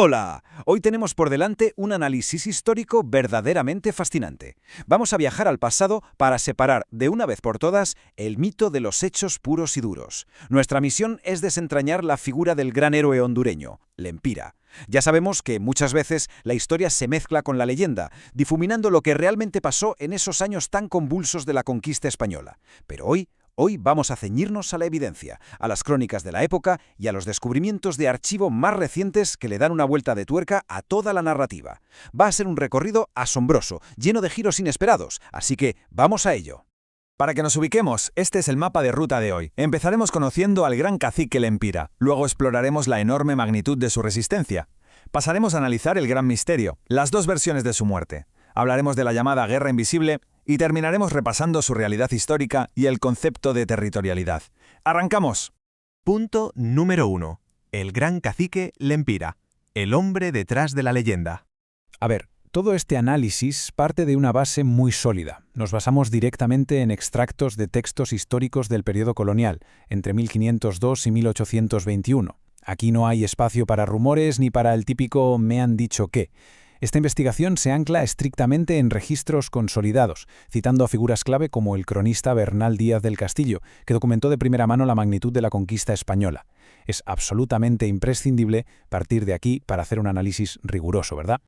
Hola, hoy tenemos por delante un análisis histórico verdaderamente fascinante. Vamos a viajar al pasado para separar de una vez por todas el mito de los hechos puros y duros. Nuestra misión es desentrañar la figura del gran héroe hondureño, Lempira. Ya sabemos que muchas veces la historia se mezcla con la leyenda, difuminando lo que realmente pasó en esos años tan convulsos de la conquista española. Pero Hoy vamos a ceñirnos a la evidencia, a las crónicas de la época y a los descubrimientos de archivo más recientes que le dan una vuelta de tuerca a toda la narrativa. Va a ser un recorrido asombroso, lleno de giros inesperados, así que vamos a ello. Para que nos ubiquemos, este es el mapa de ruta de hoy. Empezaremos conociendo al gran cacique Lempira, luego exploraremos la enorme magnitud de su resistencia. Pasaremos a analizar el gran misterio, las dos versiones de su muerte. Hablaremos de la llamada Guerra Invisible y terminaremos repasando su realidad histórica y el concepto de territorialidad. ¡Arrancamos! Punto número 1. El gran cacique Lempira, el hombre detrás de la leyenda. A ver, todo este análisis parte de una base muy sólida. Nos basamos directamente en extractos de textos históricos del periodo colonial, entre 1502 y 1821. Aquí no hay espacio para rumores ni para el típico «me han dicho qué». Esta investigación se ancla estrictamente en registros consolidados, citando a figuras clave como el cronista Bernal Díaz del Castillo, que documentó de primera mano la magnitud de la conquista española. Es absolutamente imprescindible partir de aquí para hacer un análisis riguroso, ¿verdad?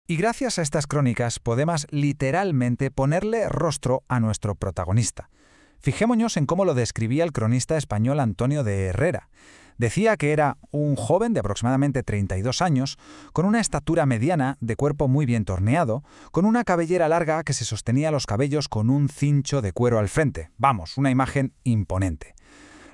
Y gracias a estas crónicas podemos literalmente ponerle rostro a nuestro protagonista. Fijémonos en cómo lo describía el cronista español Antonio de Herrera. Decía que era un joven de aproximadamente 32 años, con una estatura mediana, de cuerpo muy bien torneado, con una cabellera larga que se sostenía los cabellos con un cincho de cuero al frente. Vamos, una imagen imponente.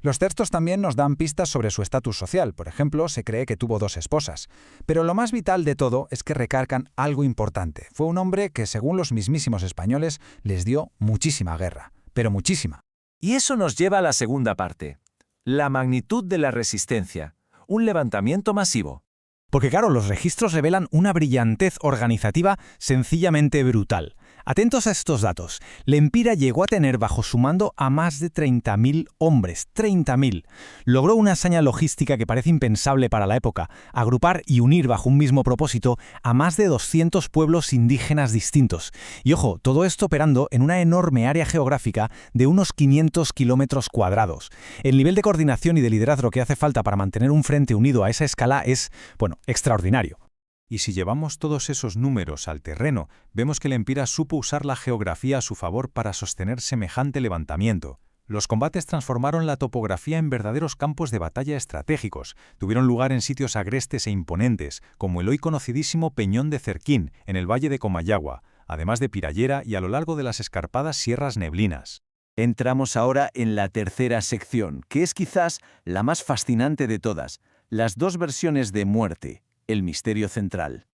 Los textos también nos dan pistas sobre su estatus social. Por ejemplo, se cree que tuvo 2 esposas. Pero lo más vital de todo es que recargan algo importante. Fue un hombre que, según los mismísimos españoles, les dio muchísima guerra. Pero muchísima. Y eso nos lleva a la segunda parte. La magnitud de la resistencia. Un levantamiento masivo. Porque claro, los registros revelan una brillantez organizativa sencillamente brutal. Atentos a estos datos. Lempira llegó a tener bajo su mando a más de 30.000 hombres. 30.000. Logró una hazaña logística que parece impensable para la época, agrupar y unir bajo un mismo propósito a más de 200 pueblos indígenas distintos. Y ojo, todo esto operando en una enorme área geográfica de unos 500 kilómetros cuadrados. El nivel de coordinación y de liderazgo que hace falta para mantener un frente unido a esa escala es, extraordinario. Y si llevamos todos esos números al terreno, vemos que Lempira supo usar la geografía a su favor para sostener semejante levantamiento. Los combates transformaron la topografía en verdaderos campos de batalla estratégicos. Tuvieron lugar en sitios agrestes e imponentes, como el hoy conocidísimo Peñón de Cerquín, en el valle de Comayagua, además de Pirallera y a lo largo de las escarpadas Sierras Neblinas. Entramos ahora en la tercera sección, que es quizás la más fascinante de todas, las dos versiones de muerte. El misterio central.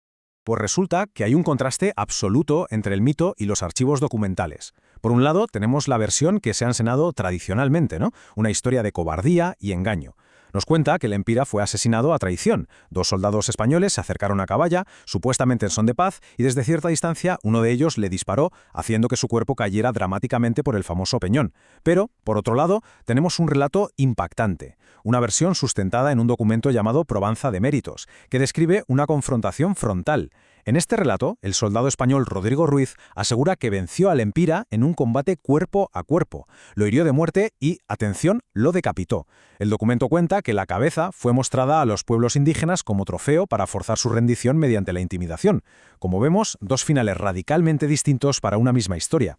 Pues resulta que hay un contraste absoluto entre el mito y los archivos documentales. Por un lado, tenemos la versión que se ha ensenado tradicionalmente, ¿no? Una historia de cobardía y engaño. Nos cuenta que Lempira fue asesinado a traición. 2 soldados españoles se acercaron a Caballa, supuestamente en son de paz, y desde cierta distancia uno de ellos le disparó, haciendo que su cuerpo cayera dramáticamente por el famoso peñón. Pero, por otro lado, tenemos un relato impactante, una versión sustentada en un documento llamado Probanza de Méritos, que describe una confrontación frontal. En este relato, el soldado español Rodrigo Ruiz asegura que venció a Lempira en un combate cuerpo a cuerpo, lo hirió de muerte y, atención, lo decapitó. El documento cuenta que la cabeza fue mostrada a los pueblos indígenas como trofeo para forzar su rendición mediante la intimidación. Como vemos, 2 finales radicalmente distintos para una misma historia.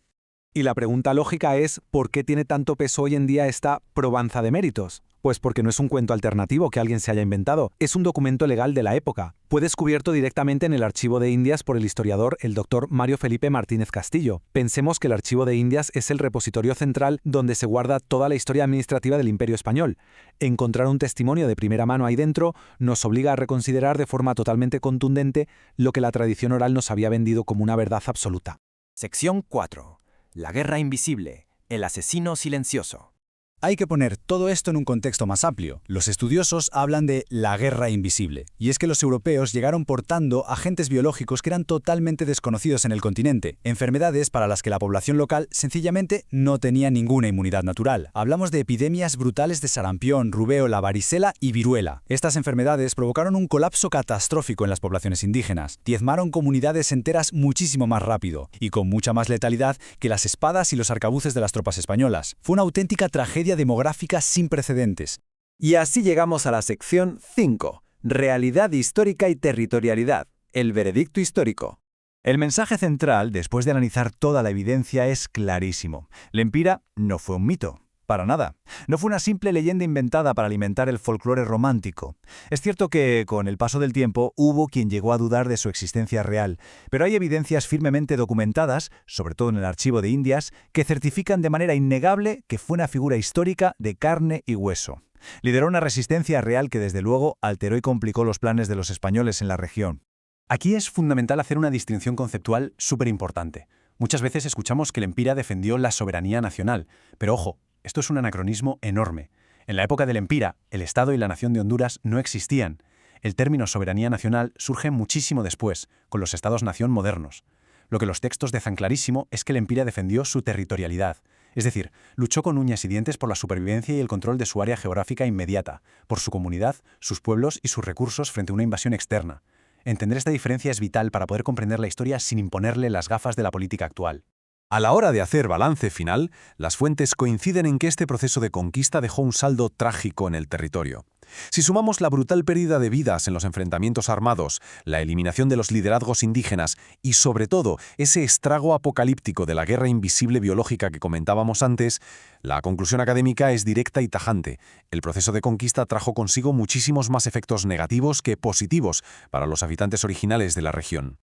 Y la pregunta lógica es, ¿por qué tiene tanto peso hoy en día esta probanza de méritos? Pues porque no es un cuento alternativo que alguien se haya inventado, es un documento legal de la época. Fue descubierto directamente en el Archivo de Indias por el historiador el doctor Mario Felipe Martínez Castillo. Pensemos que el Archivo de Indias es el repositorio central donde se guarda toda la historia administrativa del Imperio Español. Encontrar un testimonio de primera mano ahí dentro nos obliga a reconsiderar de forma totalmente contundente lo que la tradición oral nos había vendido como una verdad absoluta. Sección 4. La guerra invisible, el asesino silencioso. Hay que poner todo esto en un contexto más amplio. Los estudiosos hablan de la guerra invisible, y es que los europeos llegaron portando agentes biológicos que eran totalmente desconocidos en el continente, enfermedades para las que la población local sencillamente no tenía ninguna inmunidad natural. Hablamos de epidemias brutales de sarampión, rubéola, varicela y viruela. Estas enfermedades provocaron un colapso catastrófico en las poblaciones indígenas, diezmaron comunidades enteras muchísimo más rápido, y con mucha más letalidad que las espadas y los arcabuces de las tropas españolas. Fue una auténtica tragedia demográfica sin precedentes. Y así llegamos a la sección 5, Realidad histórica y territorialidad, el veredicto histórico. El mensaje central, después de analizar toda la evidencia, es clarísimo. L'Empira no fue un mito. Para nada. No fue una simple leyenda inventada para alimentar el folclore romántico. Es cierto que, con el paso del tiempo, hubo quien llegó a dudar de su existencia real, pero hay evidencias firmemente documentadas, sobre todo en el Archivo de Indias, que certifican de manera innegable que fue una figura histórica de carne y hueso. Lideró una resistencia real que, desde luego, alteró y complicó los planes de los españoles en la región. Aquí es fundamental hacer una distinción conceptual súper importante. Muchas veces escuchamos que L'Empira defendió la soberanía nacional, pero ojo, esto es un anacronismo enorme. En la época del Empira, el Estado y la nación de Honduras no existían. El término soberanía nacional surge muchísimo después, con los Estados-nación modernos. Lo que los textos dejan clarísimo es que el Empira defendió su territorialidad, es decir, luchó con uñas y dientes por la supervivencia y el control de su área geográfica inmediata, por su comunidad, sus pueblos y sus recursos frente a una invasión externa. Entender esta diferencia es vital para poder comprender la historia sin imponerle las gafas de la política actual. A la hora de hacer balance final, las fuentes coinciden en que este proceso de conquista dejó un saldo trágico en el territorio. Si sumamos la brutal pérdida de vidas en los enfrentamientos armados, la eliminación de los liderazgos indígenas y, sobre todo, ese estrago apocalíptico de la guerra invisible biológica que comentábamos antes, la conclusión académica es directa y tajante. El proceso de conquista trajo consigo muchísimos más efectos negativos que positivos para los habitantes originales de la región.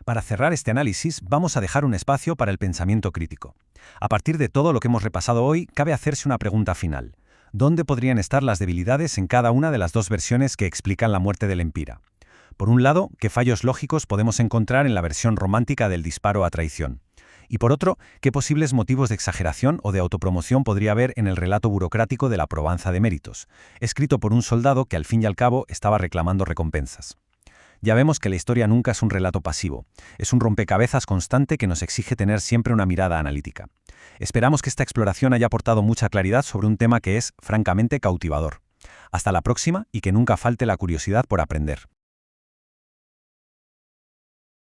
Para cerrar este análisis, vamos a dejar un espacio para el pensamiento crítico. A partir de todo lo que hemos repasado hoy, cabe hacerse una pregunta final. ¿Dónde podrían estar las debilidades en cada una de las dos versiones que explican la muerte del Empira? Por un lado, ¿qué fallos lógicos podemos encontrar en la versión romántica del disparo a traición? Y por otro, ¿qué posibles motivos de exageración o de autopromoción podría haber en el relato burocrático de la probanza de méritos, escrito por un soldado que al fin y al cabo estaba reclamando recompensas? Ya vemos que la historia nunca es un relato pasivo, es un rompecabezas constante que nos exige tener siempre una mirada analítica. Esperamos que esta exploración haya aportado mucha claridad sobre un tema que es, francamente, cautivador. Hasta la próxima y que nunca falte la curiosidad por aprender.